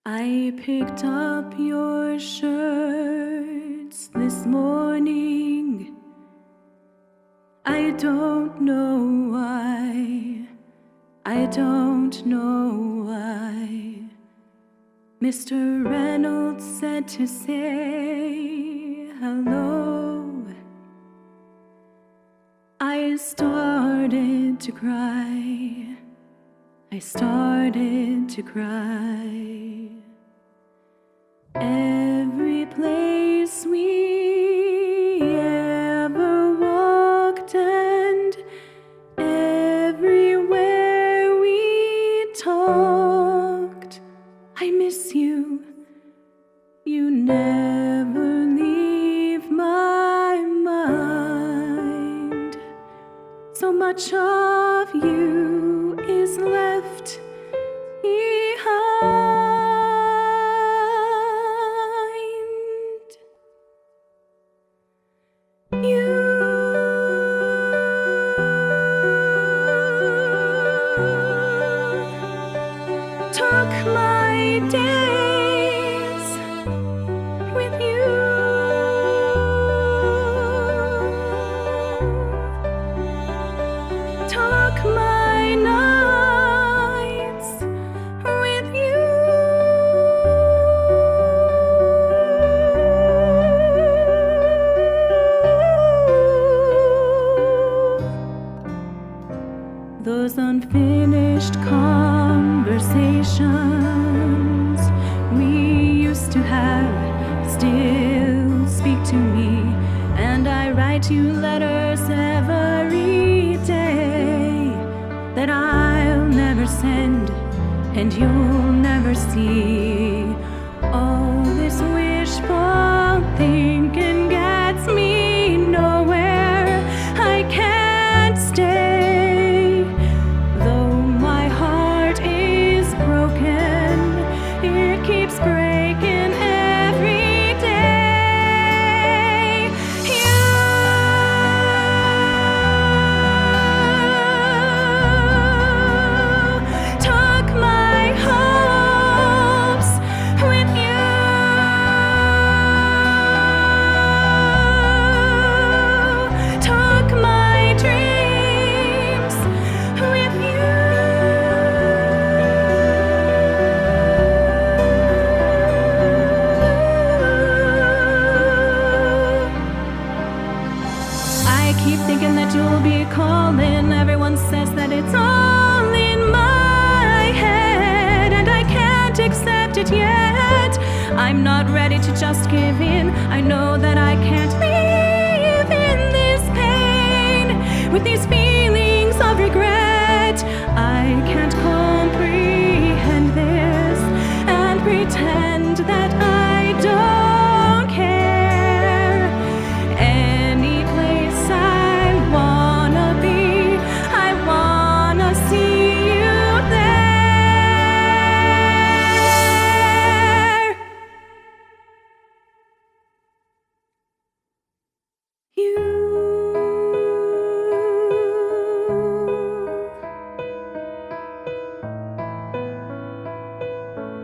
I picked up your shirts this morning. I don't know why. I don't know why. Mr. Reynolds said to say hello. I started to cry. I started to cry. Every place we ever walked and everywhere we talked, I miss you. You never leave my mind. So much of you is left behind. You took my days with you. Took my nights with you. Those unfinished conversations we used to have still speak to me, and I write you letters every day that I'll never send and you'll never see. All this wishful thinking gets me nowhere. I can't stay, though my heart is broken. It keeps breaking every day. You took my hopes with you. Took my dreams with you. I keep thinking that you'll be calling. Everyone says that it's all in my head, and I can't accept it yet. I'm not ready to just give in. I know that I can't live in this pain with these feelings of regret. I can't comprehend this and pretend that I don't care. Any place I wanna be, I wanna see you there. You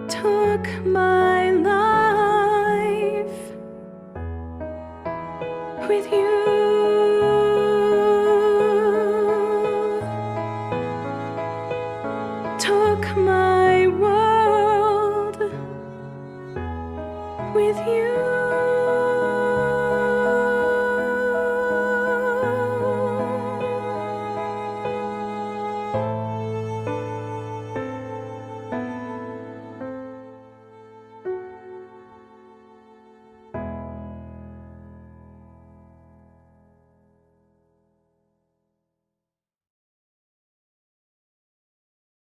took my life with you. Took my world with you.